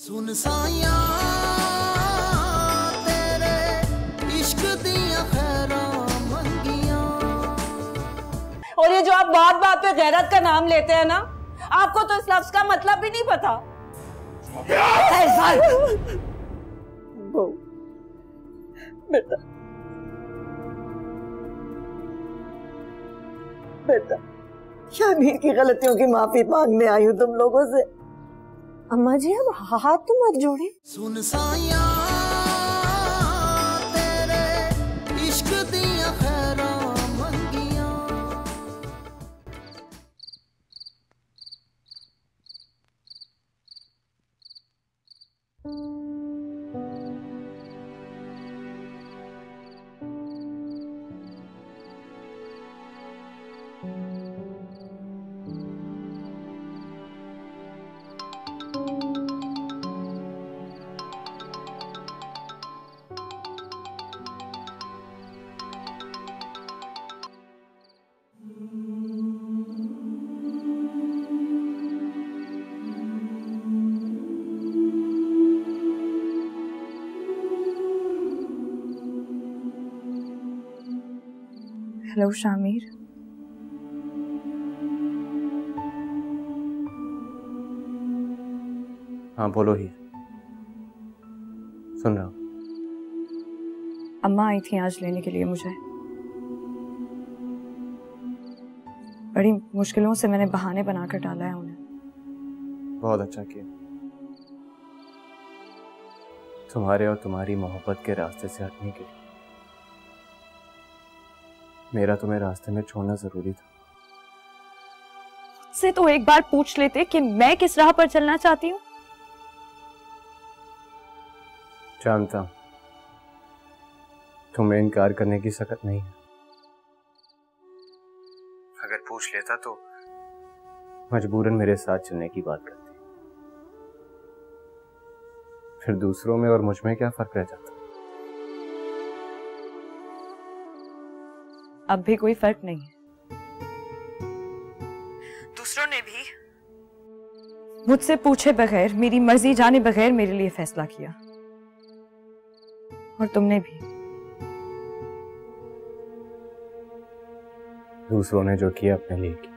सुन साया तेरे इश्क दियां खैरां मंगियां। और ये जो आप बात बात पे गैरत का नाम लेते हैं ना, आपको तो इस लफ्ज का मतलब भी नहीं पता। बेटा बेटा, शामीर की गलतियों की माफी मांगने आई हूँ तुम लोगों से। अम्मा जी अब हाथ तो मत जोड़े। सुन साया तेरे इश्क दियां खैरां मंगियां। हेलो शामीर। हाँ बोलो ही, सुन रहा हूँ। अम्मा आई थी आज लेने के लिए मुझे। बड़ी मुश्किलों से मैंने बहाने बनाकर डाला है उन्हें। बहुत अच्छा किया। तुम्हारे और तुम्हारी मोहब्बत के रास्ते से हटने के लिए मेरा तुम्हें रास्ते में छोड़ना जरूरी था। मुझसे तो एक बार पूछ लेते कि मैं किस राह पर चलना चाहती हूँ। जानता हूं तुम्हें इनकार करने की सकत नहीं है। अगर पूछ लेता तो मजबूरन मेरे साथ चलने की बात करती। फिर दूसरों में और मुझ में क्या फर्क रह जाता? अब भी कोई फर्क नहीं है। दूसरों ने भी मुझसे पूछे बगैर, मेरी मर्जी जाने बगैर मेरे लिए फैसला किया, और तुमने भी। दूसरों ने जो किया अपने लिए किया।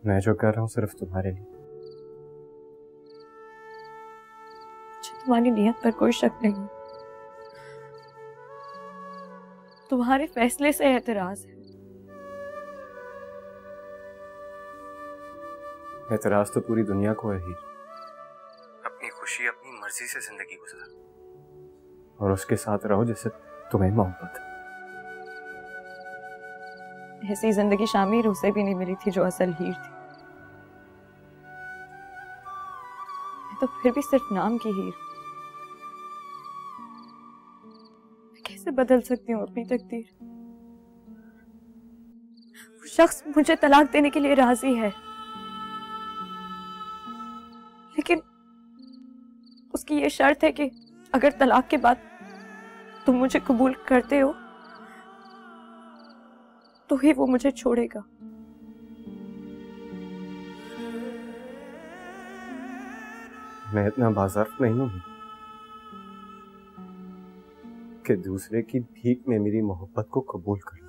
मैं जो कर रहा हूं सिर्फ तुम्हारे लिए। मुझे तुम्हारी नियत पर कोई शक नहीं। तुम्हारे फैसले से एतराज है। एतराज तो पूरी दुनिया को है ही। अपनी खुशी अपनी मर्जी से जिंदगी गुजारो और उसके साथ रहो जिससे तुम्हें मोहब्बत है। ऐसी जिंदगी शामीर उसे भी नहीं मिली थी जो असल हीर थी। मैं तो फिर भी सिर्फ नाम की हीर। मैं कैसे बदल सकती हूँ अपनी तकदीर? वो शख्स मुझे तलाक देने के लिए राजी है, लेकिन उसकी ये शर्त है कि अगर तलाक के बाद तुम मुझे कबूल करते हो तो ही वो मुझे छोड़ेगा। मैं इतना बाज़र्फ नहीं हूं कि दूसरे की भीख में मेरी मोहब्बत को कबूल करूं।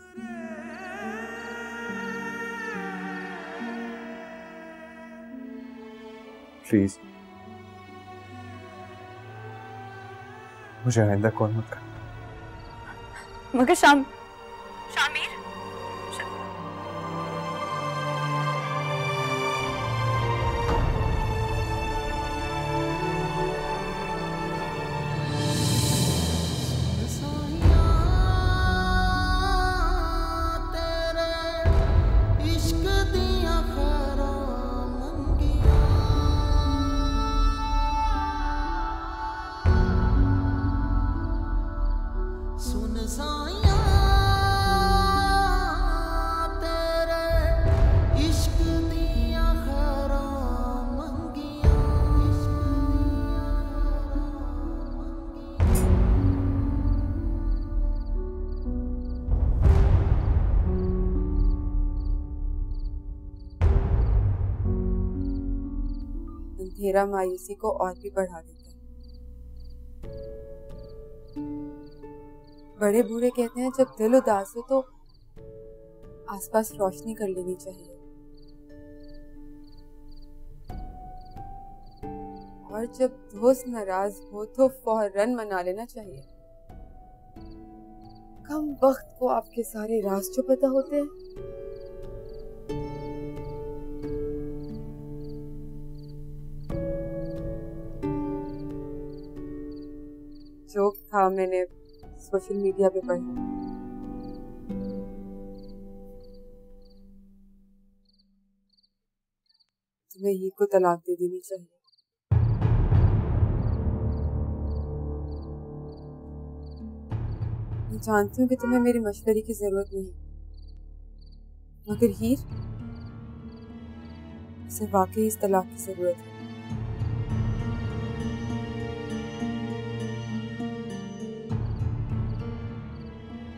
प्लीज मुझे आइंदा कॉल मत कर। मगर शामीर सुन साया अंधेरा मायूसी को और भी बढ़ा देता है। बड़े बूढ़े कहते हैं जब दिल उदास हो तो आसपास रोशनी कर लेनी चाहिए, और जब दोस्त नाराज हो तो फौरन मना लेना चाहिए। कम वक्त को आपके सारे राज जो पता होते हैं। जोक था, मैंने सोशल मीडिया पे पढ़ा। तुम्हें हीर को तलाक दे देनी चाहिए। मैं जानती हूँ कि तुम्हें मेरे मशवरे की जरूरत नहीं, मगर हीर, उसे वाकई इस तलाक की जरूरत है।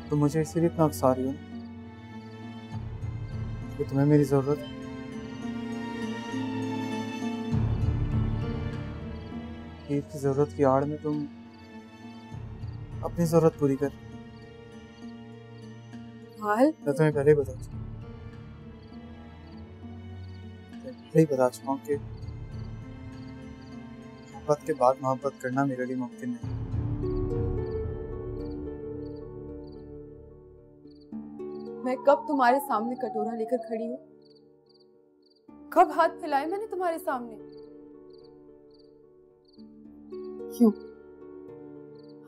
तो मुझे इसीलिए इतना अफसोस रही हो कि तुम्हें मेरी जरूरत है। हीर की जरूरत की आड़ में तुम अपनी जरूरत पूरी कर। हाल मैं तुम्हें पहले ही बता चुका हूँ कि मोहब्बत के बाद मोहब्बत करना मेरे लिए मुमकिन नहीं। मैं कब तुम्हारे सामने कटोरा लेकर खड़ी हूँ? कब हाथ फैलाए मैंने तुम्हारे सामने? क्यों?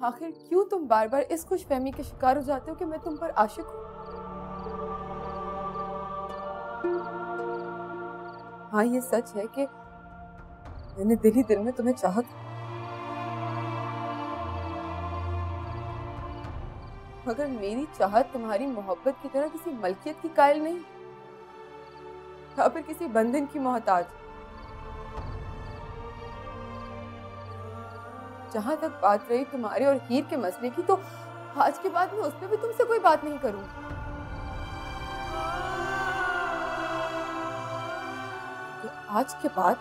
आखिर क्यों तुम बार बार इस खुशफहमी के शिकार हो जाते हो कि मैं तुम पर आशिक हूँ? हाँ, ये सच है कि मैंने दिल ही दिल में तुम्हें चाहा था, मगर मेरी चाहत तुम्हारी मोहब्बत की तरह किसी मलकियत की कायल नहीं, या फिर किसी बंधन की मोहताज। जहां तक बात रही तुम्हारे और हीर के मसले की, तो आज के बाद मैं उस पर भी तुमसे कोई बात नहीं करूंगी। तो आज के बाद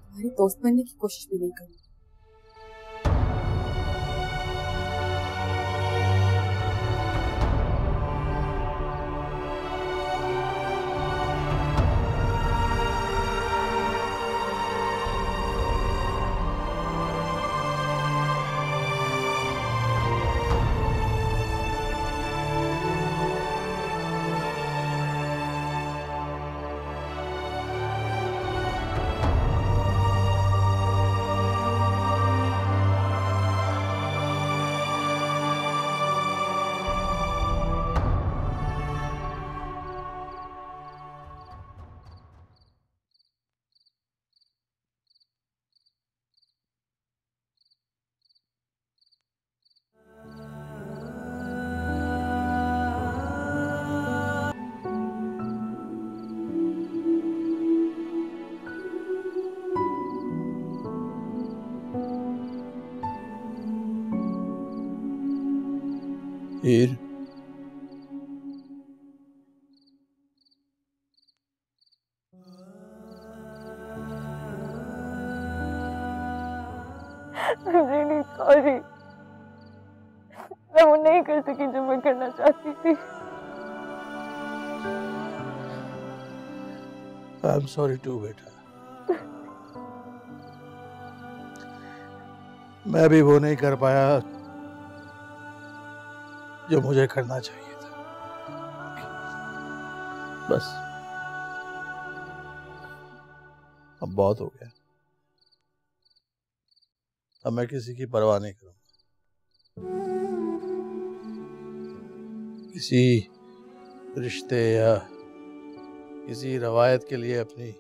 तुम्हारी दोस्त बनने की कोशिश भी नहीं करूंगी। हीर, I'm really sorry. मैं वो नहीं कर सकी जो मैं करना चाहती थी। I'm sorry too, बेटा। मैं भी वो नहीं कर पाया जो मुझे करना चाहिए था। बस अब बहुत हो गया। अब मैं किसी की परवाह नहीं करूंगा। किसी रिश्ते या किसी रवायत के लिए अपनी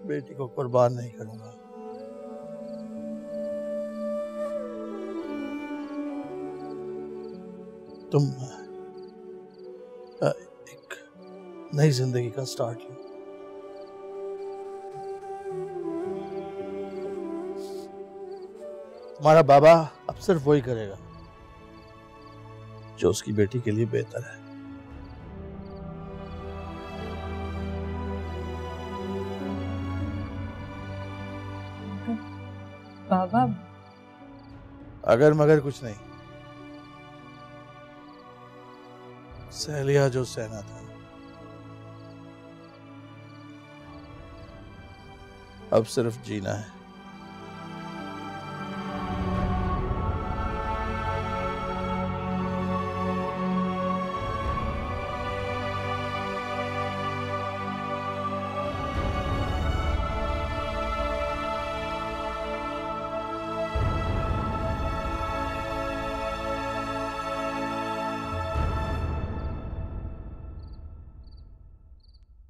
बेटी को कुर्बान नहीं करूंगा। तुम एक नई जिंदगी का स्टार्ट लो। तुम्हारा बाबा अब सिर्फ वही करेगा जो उसकी बेटी के लिए बेहतर है। बाबा अगर मगर कुछ नहीं, सह लिया जो सहना था। अब सिर्फ जीना है।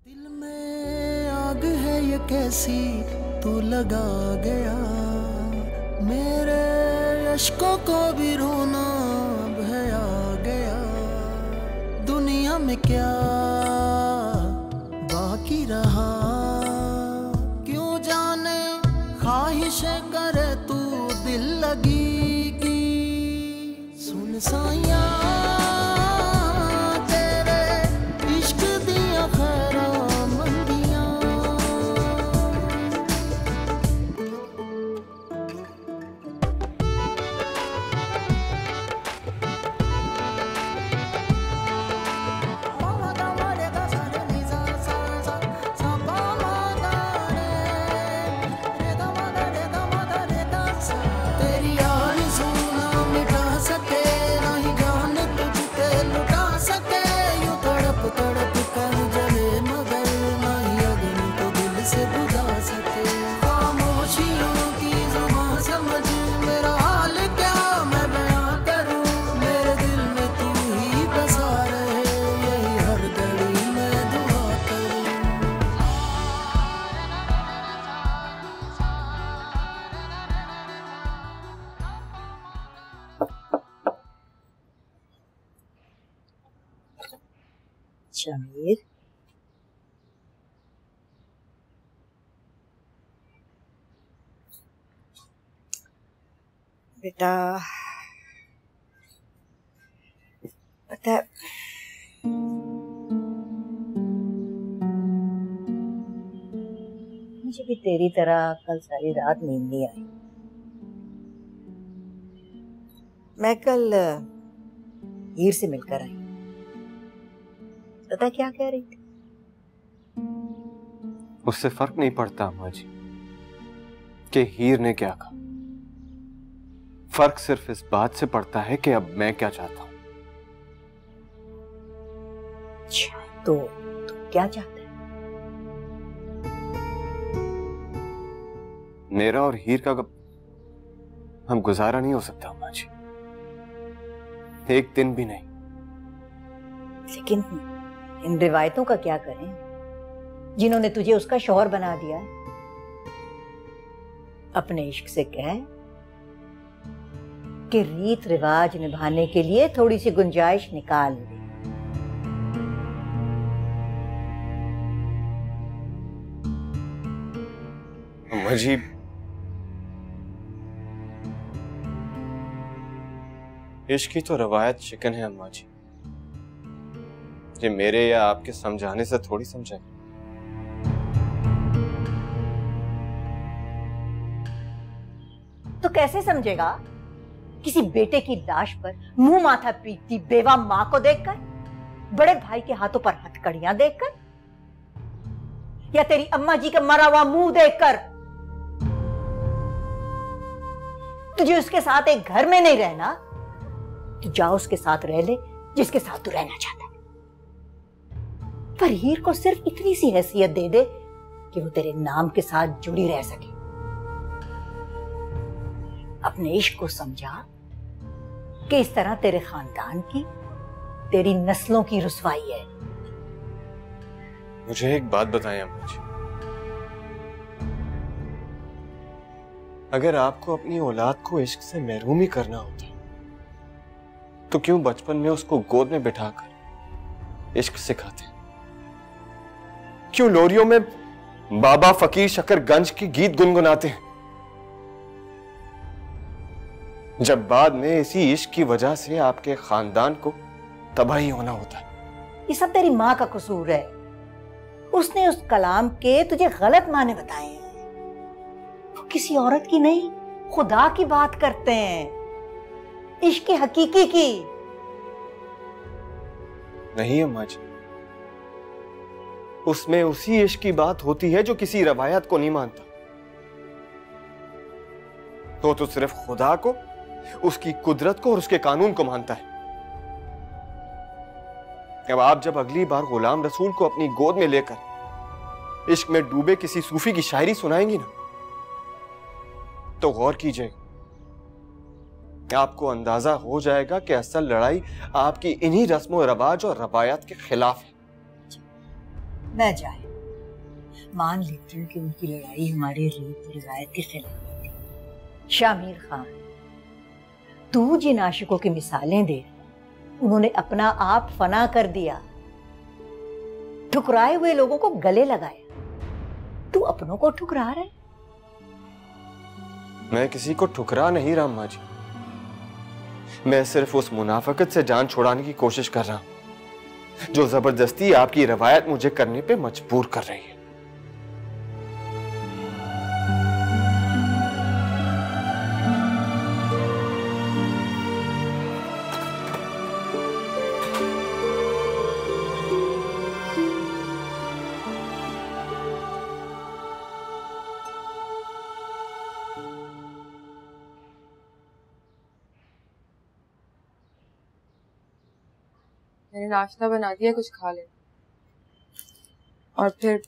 दिल में आग है ये कैसी तू लगा गया, मेरे अश्कों को भी रोना भया गया। दुनिया में क्या बाकी रहा, क्यों जाने ख्वाहिशें करे तू दिल लगी की। सुन साया शमीर, बेटा पता है मुझे भी तेरी तरह कल सारी रात नींद नहीं आई। मैं कल हीर से मिलकर आई। पता क्या कह रही थी? उससे फर्क नहीं पड़ता अम्मा जी कि हीर ने क्या कहा। फर्क सिर्फ इस बात से पड़ता है कि अब मैं क्या चाहता हूं। तो क्या चाहता है? मेरा और हीर का हम गुजारा नहीं हो सकता अम्मा जी, एक दिन भी नहीं। लेकिन इन रिवायतों का क्या करें जिन्होंने तुझे उसका शौहर बना दिया है? अपने इश्क से कह कि रीत रिवाज निभाने के लिए थोड़ी सी गुंजाइश निकाल ले। अम्मा जी, इश्क की तो रवायत शिकन है अम्मा जी, ये मेरे या आपके समझाने से थोड़ी समझाए। तो कैसे समझेगा? किसी बेटे की लाश पर मुंह माथा पीटती बेवा मां को देखकर, बड़े भाई के हाथों पर हथकड़ियां देखकर, या तेरी अम्मा जी का मरा हुआ मुंह देखकर? तुझे उसके साथ एक घर में नहीं रहना तो जा उसके साथ रह ले जिसके साथ तू रहना चाहता है। पर हीर को सिर्फ इतनी सी हैसियत दे दे कि वो तेरे नाम के साथ जुड़ी रह सके। अपने इश्क को समझा कि इस तरह तेरे खानदान की, तेरी नस्लों की रुसवाई है। मुझे एक बात बताएं अम्मा जी, अगर आपको अपनी औलाद को इश्क से महरूम ही करना होता तो क्यों बचपन में उसको गोद में बिठाकर इश्क सिखाते? क्यों लोरियों में बाबा फकीर शकरगंज की गीत गुनगुनाते हैं, जब बाद में इसी इश्क की वजह से आपके खानदान को तबाही होना होता है? ये सब तेरी माँ का कसूर है। उसने उस कलाम के तुझे गलत माने बताए हैं। वो किसी औरत की नहीं, खुदा की बात करते हैं, इश्क की हकीकी की। नहीं अम्मा जी, उसमें उसी इश्क की बात होती है जो किसी रवायत को नहीं मानता। तो सिर्फ खुदा को, उसकी कुदरत को और उसके कानून को मानता है। अब आप जब अगली बार गुलाम रसूल को अपनी गोद में लेकर इश्क में डूबे किसी सूफी की शायरी सुनाएंगी ना, तो गौर कीजिएगा, आपको अंदाजा हो जाएगा कि असल लड़ाई आपकी इन्हीं रस्मों रवाज और रवायत के खिलाफ है। मैं जाए, मान लेती हूँ कि उनकी लड़ाई हमारे रीत रिवायत के खिलाफ थी। शामिर खान, तू जिन आशिकों की मिसालें दे, उन्होंने अपना आप फना कर दिया, ठुकराए हुए लोगों को गले लगाया। तू अपनों को ठुकरा रहा है। मैं किसी को ठुकरा नहीं रहा अम्मा जी, मैं सिर्फ उस मुनाफिकत से जान छुड़ाने की कोशिश कर रहा हूं जो जबरदस्ती आपकी रवायत मुझे करने पे मजबूर कर रही है। मैंने नाश्ता बना दिया, कुछ खा लेना और फिर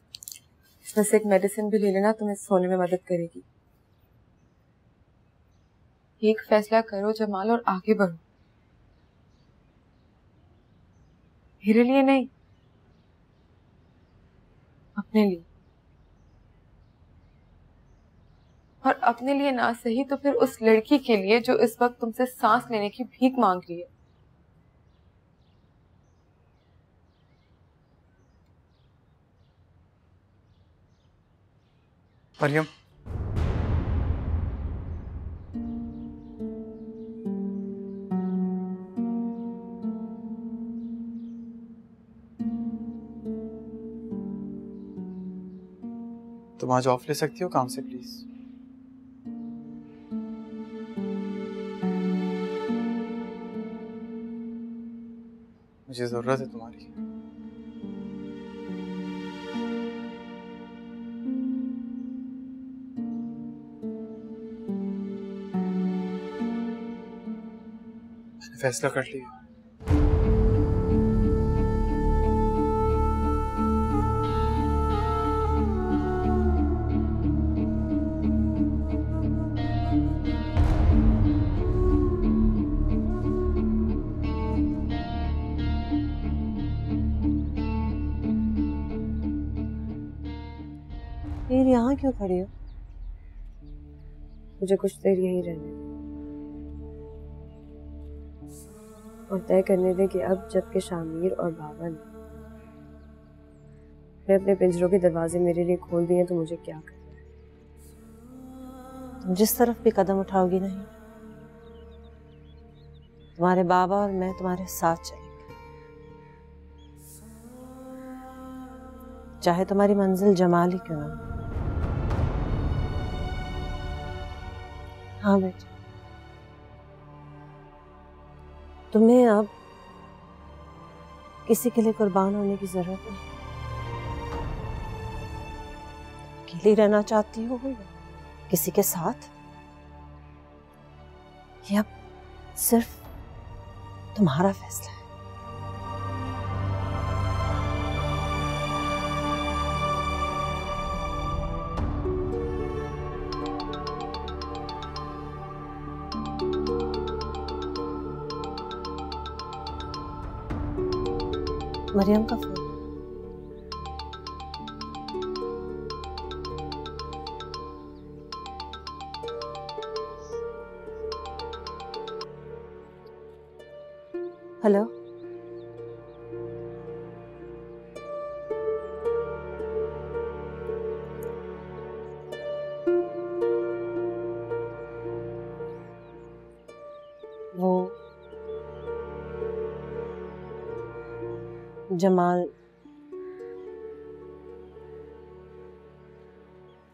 इसमें से एक मेडिसिन भी ले लेना, तुम्हें सोने में मदद करेगी। एक फैसला करो जमाल और आगे बढ़ो। मेरे लिए नहीं, अपने लिए। और अपने लिए ना सही तो फिर उस लड़की के लिए जो इस वक्त तुमसे सांस लेने की भीख मांग रही है। मरियम, तुम आज ऑफ ले सकती हो काम से प्लीज? मुझे जरूरत है तुम्हारी। मैंने फैसला कर लिया। फिर यहाँ क्यों खड़ी हो? मुझे कुछ देर यहीं रहने दे और तय करने दे कि अब जबकि शामिर और बाबा ने अपने पिंजरों के दरवाजे मेरे लिए खोल दिए तो मुझे क्या करना है। तुम जिस तरफ भी कदम उठाओगी नहीं, तुम्हारे बाबा और मैं तुम्हारे साथ चलेंगे, चाहे तुम्हारी मंजिल जमाल ही क्यों ना हो। हाँ बेटा, तुम्हें अब किसी के लिए कुर्बान होने की जरूरत नहीं। अकेली रहना चाहती हो या किसी के साथ, ये अब सिर्फ तुम्हारा फैसला है। मरियम का फोन। हेलो, वो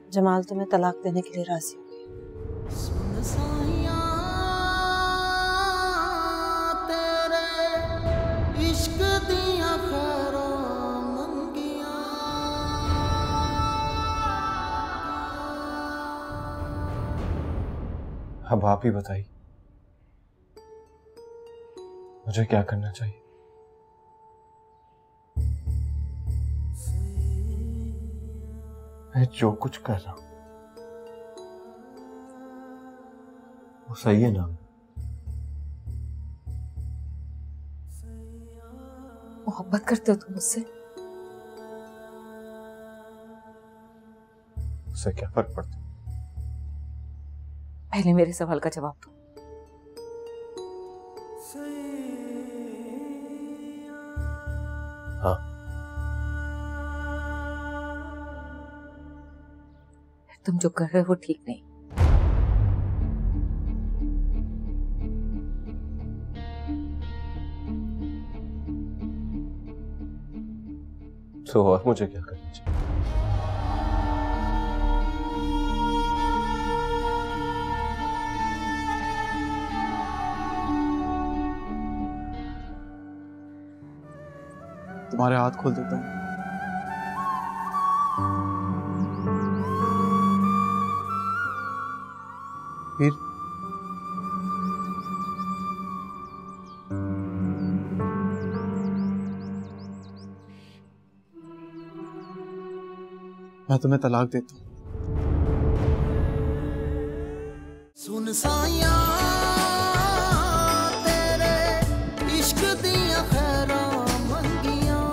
जमाल तुम्हें तलाक देने के लिए राजी हो गया। साइयां तेरे इश्क दिया खैरां मंगियां। अब आप ही बताइए, मुझे क्या करना चाहिए? मैं जो कुछ कर रहा हूं वो सही है ना? मोहब्बत करते हो तुम मुझसे? उससे क्या फर्क पड़ता? पहले मेरे सवाल का जवाब दो। हाँ। तुम जो कर रहे हो वो ठीक नहीं। तो और मुझे क्या करना चाहिए? तुम्हारे हाथ खोल देता हूँ। फिर मैं तुम्हें तलाक देता हूँ। सुन साइयां तेरे इश्क दिया खैरां मंगियां।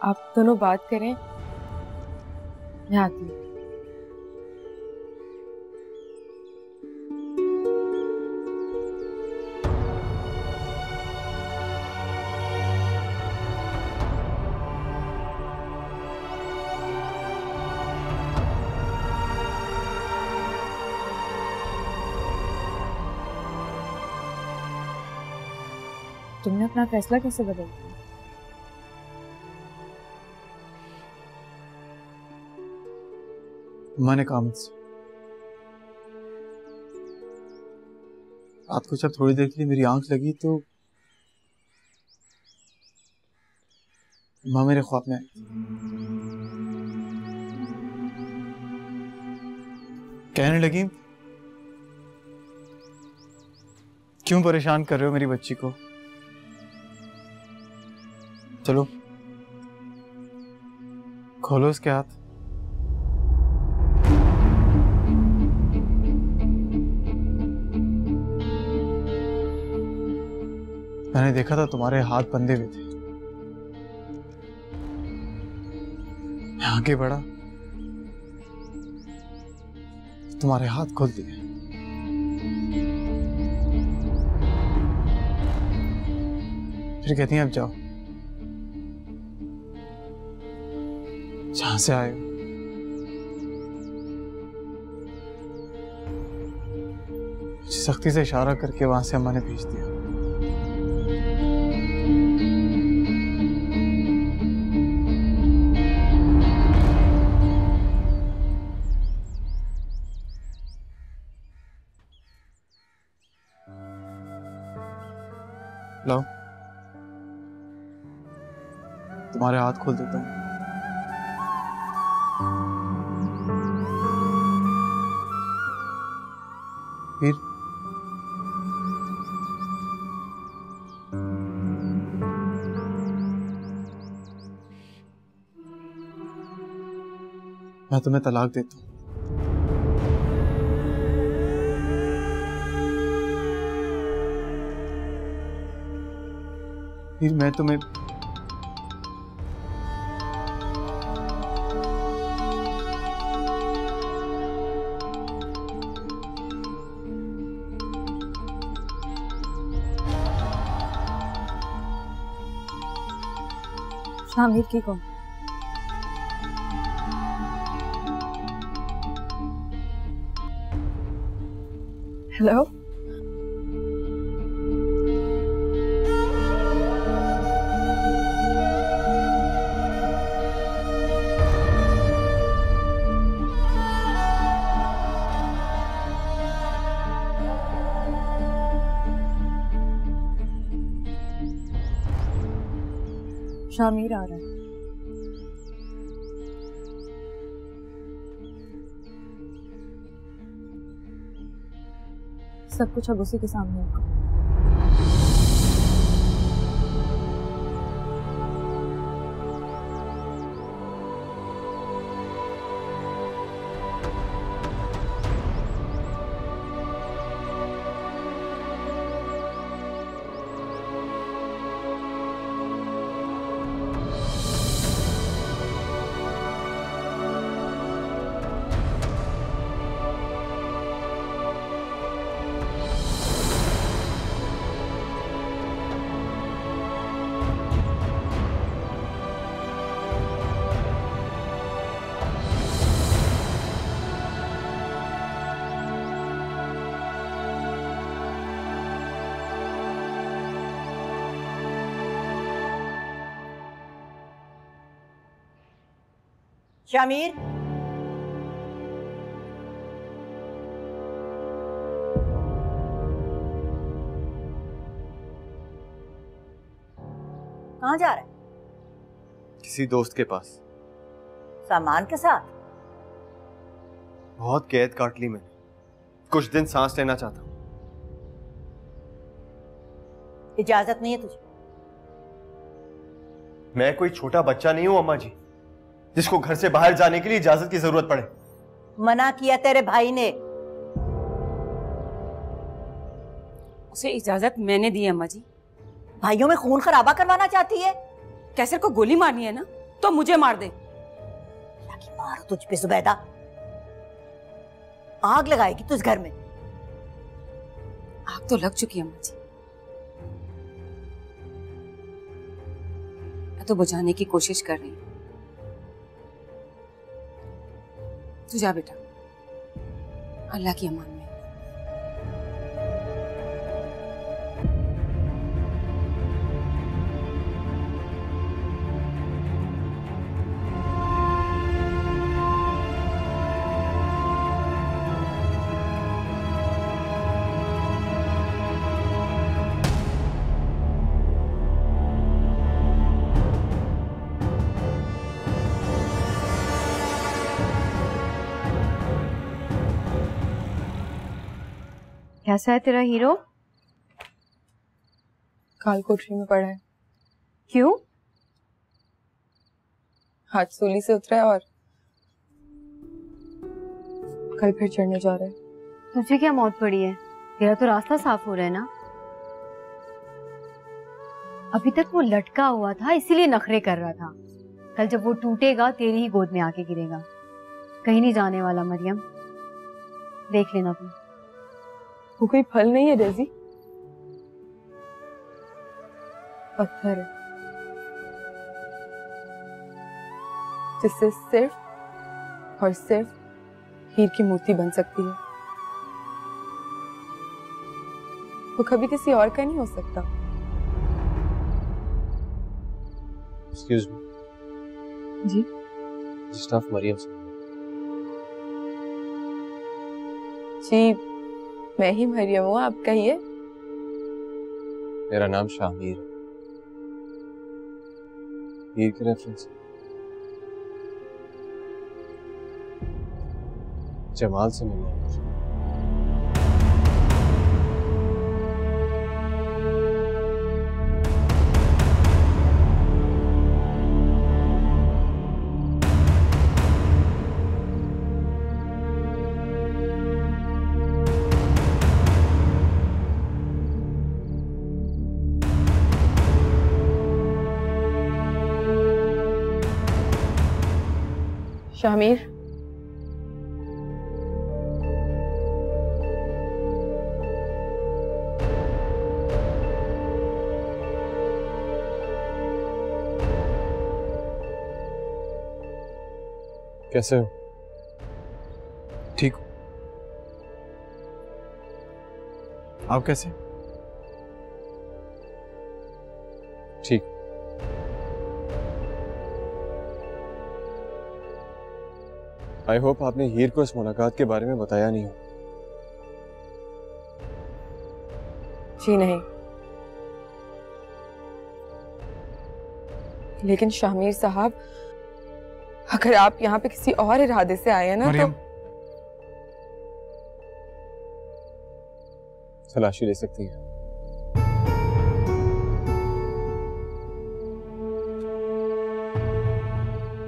आप दोनों बात करें, मैं आती हूँ। तुमने अपना फैसला कैसे बदल दिया? मैंने कहा मुझसे रात को जब थोड़ी देर के लिए मेरी आंख लगी तो माँ मेरे ख्वाब में आई। कहने लगी, क्यों परेशान कर रहे हो मेरी बच्ची को? चलो खोलो उसके हाथ। मैंने देखा था तुम्हारे हाथ बंधे हुए थे। मैं आगे बढ़ा, तुम्हारे हाथ खोल दिए। फिर कहती हैं अब जाओ जहां से आए हो। सख्ती से इशारा करके वहां से अम्मा ने भेज दिया। लो तुम्हारे हाथ खोल देता हूँ। फिर मैं तुम्हें तलाक देता हूँ। हीर, मैं तुम्हें शामिर की कौन? हेलो, शामिर आ रहा है। सब कुछ अब उसी के सामने होगा। शामिर, कहाँ जा रहा है? किसी दोस्त के पास। सामान के साथ? बहुत कैद काट ली मैंने, कुछ दिन सांस लेना चाहता हूं। इजाजत नहीं है तुझे? मैं कोई छोटा बच्चा नहीं हूं अम्मा जी, जिसको घर से बाहर जाने के लिए इजाजत की जरूरत पड़े। मना किया तेरे भाई ने। उसे इजाजत मैंने दी अम्मा जी। भाइयों में खून खराबा करवाना चाहती है? कैसर को गोली मारनी है ना तो मुझे मार दे। मारो तुझ पे जुबैदा, आग लगाएगी तुझ घर में। आग तो लग चुकी है अम्मा जी, मैं तो बुझाने की कोशिश कर रही हूँ। तू जा बेटा, अल्लाह की अमान में। कैसा है तेरा हीरो? काल कोठरी में पड़ा है। क्यों? आज सूली से उतरा है और कल फिर चढ़ने जा रहा है। तुझे क्या मौत पड़ी है? तेरा तो रास्ता साफ हो रहा है ना। अभी तक वो लटका हुआ था इसीलिए नखरे कर रहा था। कल जब वो टूटेगा तेरी ही गोद में आके गिरेगा। कहीं नहीं जाने वाला मरियम, देख लेना तुम। वो कोई फल नहीं है डेजी, पत्थर है जिससे सिर्फ और सिर्फ हीर की मूर्ति बन सकती है। वो कभी किसी और का नहीं हो सकता। एक्सक्यूज मी जी, स्टाफ मरियम से। जी मैं ही मरियम हूँ, आप कहिए। मेरा नाम शामिर है। हीर के रेफरेंस जमाल से मिलना है मुझे। शामिर, कैसे हो? ठीक हो? आप कैसे? ठीक। आई होप आपने हीर को इस मुलाकात के बारे में बताया नहीं हो। जी नहीं, लेकिन शामिर साहब, अगर आप यहाँ पे किसी और इरादे से आए हैं ना मरियम, तो तलाशी ले सकती हैं।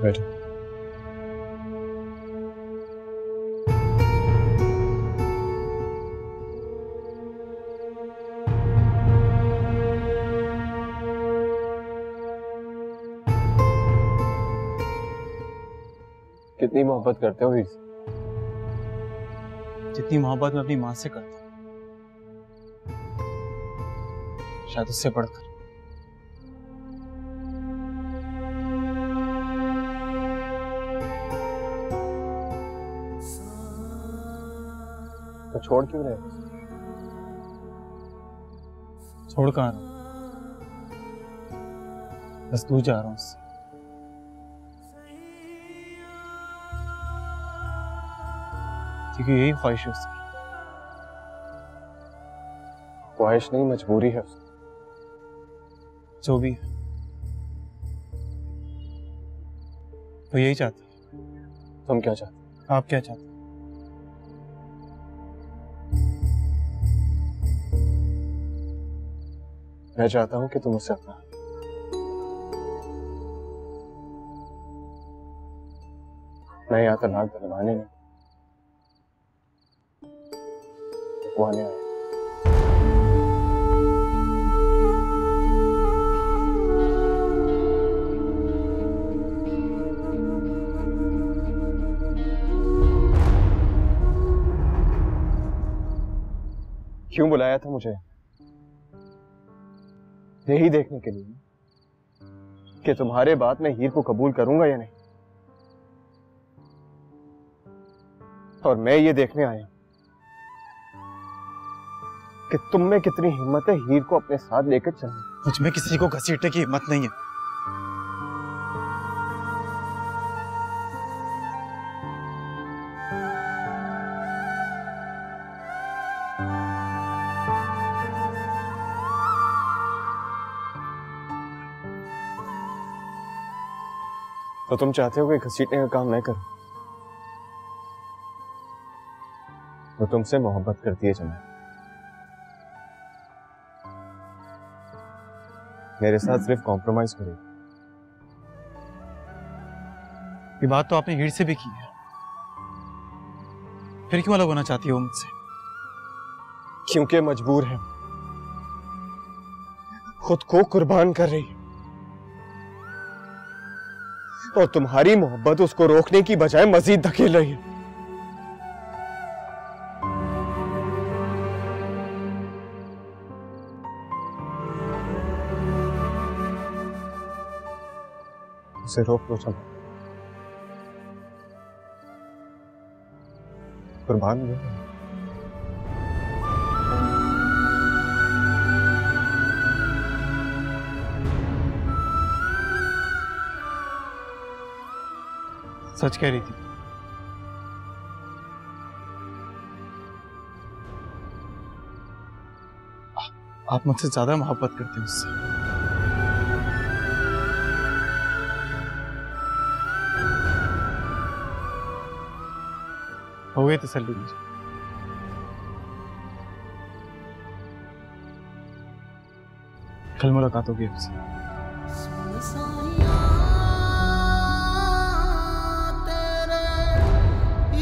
बैठो। कितनी मोहब्बत करते हो हीर से? जितनी मोहब्बत मैं अपनी माँ से करता हूँ, शायद उससे बढ़कर। तो छोड़ क्यों रहे? छोड़ कहाँ रहा हूँ? बस दूर जा रहा हूँ उससे। क्योंकि यही ख्वाहिश है उसकी। ख्वाहिश नहीं, मजबूरी है उसकी। जो भी है वो यही चाहता है। तुम क्या चाहते हो? आप क्या चाहते हैं? मैं चाहता हूं कि तुम उससे अपना मैं यहाँ तलाक दिलवाने नहीं, वो आने आया। क्यों बुलाया था मुझे? यही देखने के लिए कि तुम्हारे बाद मैं हीर को कबूल करूंगा या नहीं। और मैं ये देखने आया कि तुम में कितनी हिम्मत है हीर को अपने साथ लेकर चलने। मुझ में किसी को घसीटने की हिम्मत नहीं है। तो तुम चाहते हो कि घसीटने का काम मैं करूं? वो तुमसे मोहब्बत करती है जमा, मेरे साथ सिर्फ कॉम्प्रोमाइज करेगी। ये बात तो आपने हीर से भी की है, फिर क्यों अलग होना चाहती हो मुझसे? क्योंकि मजबूर है, खुद को कुर्बान कर रही है और तुम्हारी मोहब्बत उसको रोकने की बजाय मजीद धकेल रही है। उसे रोक लो चलो, कुर्बान हो। सच कह रही थी। आप मुझसे ज्यादा मोहब्बत करते हैं उससे। हो गई तसल्ली मुझे। कल मुलाकात होगी आपसे।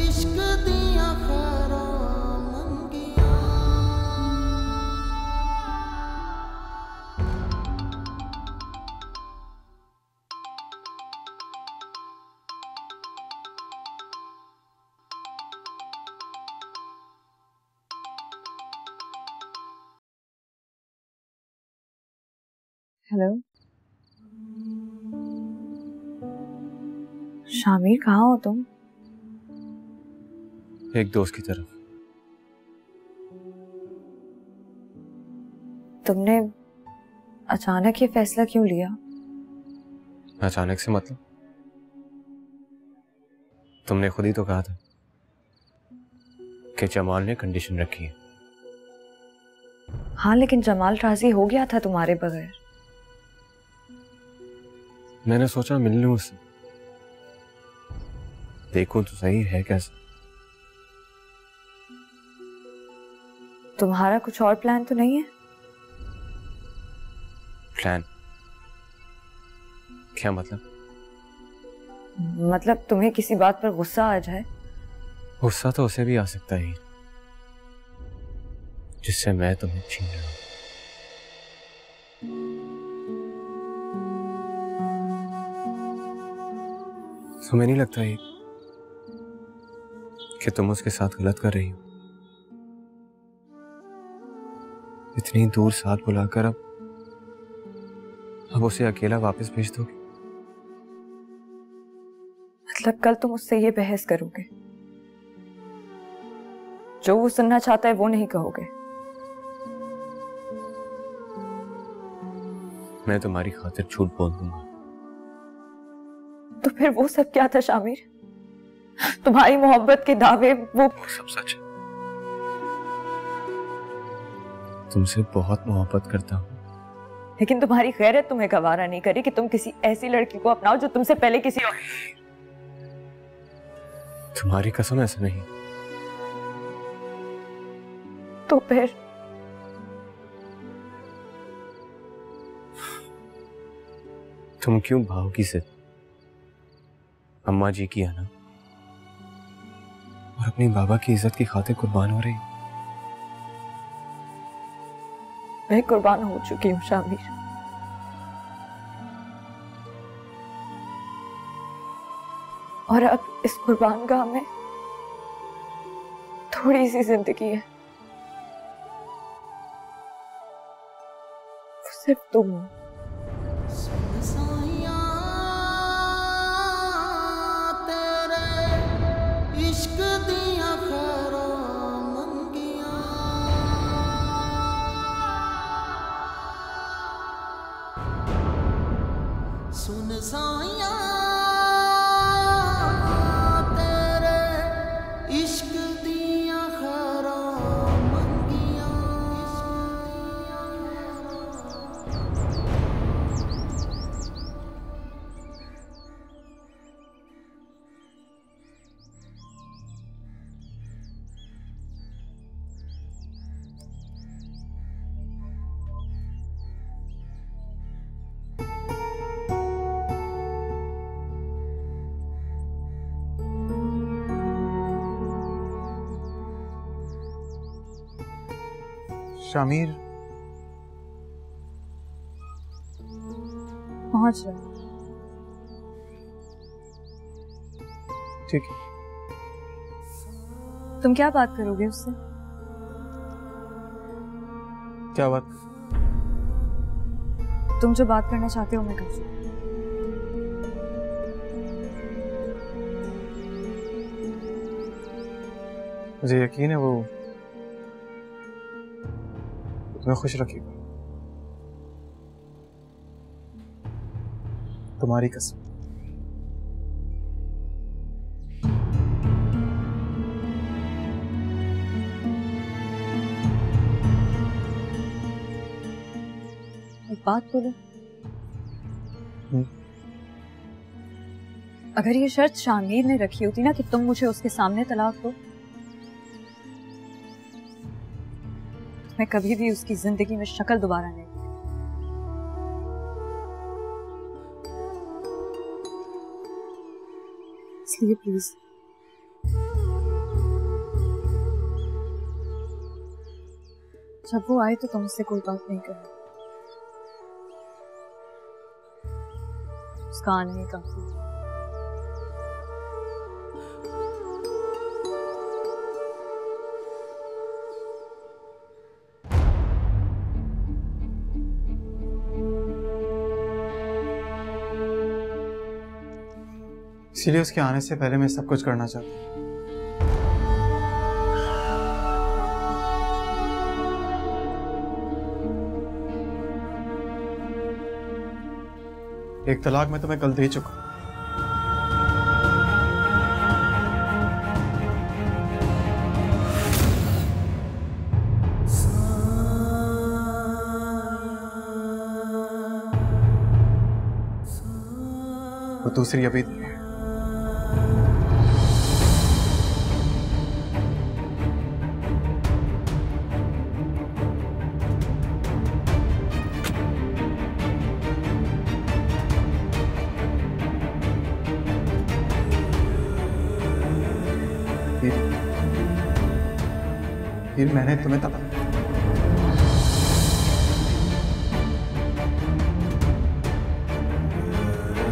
इश्क दिया खैरा मंगिया। हेलो शामिर, कहाँ हो तुम? एक दोस्त की तरफ। तुमने अचानक ये फैसला क्यों लिया? अचानक से मतलब? तुमने खुद ही तो कहा था कि जमाल ने कंडीशन रखी है। हाँ, लेकिन जमाल राजी हो गया था तुम्हारे बगैर। मैंने सोचा मिल लूं उससे, देखूं तो सही है कैसा। तुम्हारा कुछ और प्लान तो नहीं है? प्लान? क्या मतलब? मतलब तुम्हें किसी बात पर गुस्सा आ जाए? गुस्सा तो उसे भी आ सकता है जिससे मैं तुम्हें छीन रहा हूं। तुम्हें नहीं लगता ये कि तुम उसके साथ गलत कर रही हो? इतनी दूर साथ बुलाकर अब उसे अकेला वापस भेज दोगे? मतलब कल तुम उससे ये बहस करोगे? जो वो सुनना चाहता है वो नहीं कहोगे? मैं तुम्हारी खातिर झूठ बोल दूंगा। तो फिर वो सब क्या था शामिर? तुम्हारी मोहब्बत के दावे, वो सब सच है। तुमसे बहुत मोहब्बत करता हूँ, लेकिन तुम्हारी गैरत तुम्हें गवारा नहीं करी कि तुम किसी ऐसी लड़की को अपनाओ जो तुमसे पहले किसी और। तुम्हारी कसम ऐसा नहीं। तो फिर तुम क्यों भावोगी से अम्मा जी की है ना, और अपनी बाबा की इज्जत की खातिर कुर्बान हो रही? मैं कुर्बान हो चुकी हूँ शामिर। और अब इस कुर्बान गाह में थोड़ी सी जिंदगी है, वो सिर्फ तुम हो। इश्क दिया खैरा मंगिया, सुन साइया तेरे इश्क दिया खैरा मंगिया। शामिर पहुंच रहा। ठीक है। तुम क्या बात करोगे उससे? क्या बात? तुम जो बात करना चाहते हो मैं कर सकती हूँ। मुझे यकीन है वो तुम्हें खुश रखेगा, तुम्हारी कसम। एक बात बोलो, अगर ये शर्त शामिर ने रखी होती ना कि तुम मुझे उसके सामने तलाक दो, मैं कभी भी उसकी जिंदगी में शक्ल दोबारा नहीं। इसलिए प्लीज जब वो आए तो तुम उससे कोई बात नहीं करना। उसका आना ही काफी है। इसीलिए उसके आने से पहले मैं सब कुछ करना चाहता हूँ। एक तलाक मैं तुम्हें कल दे चुका। वो दूसरी अभी नहीं है। फिर मैंने तुम्हें तलाक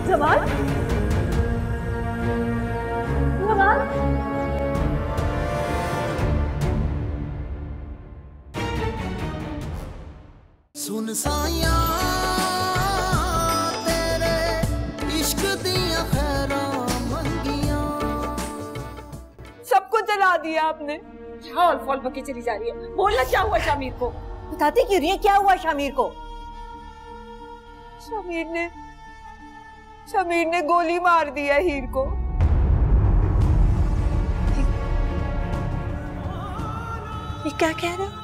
जमाल, जमाल, सुन साया तेरे इश्क दिया खैरा मंगिया। सब कुछ जला दिया आपने। क्या हॉल फॉल बकी चली जा रही है? बोलना क्या हुआ शामिर को? बताती क्यों रही है क्या हुआ शामिर को? शमीर ने गोली मार दिया हीर को। ये क्या कह रहे हो?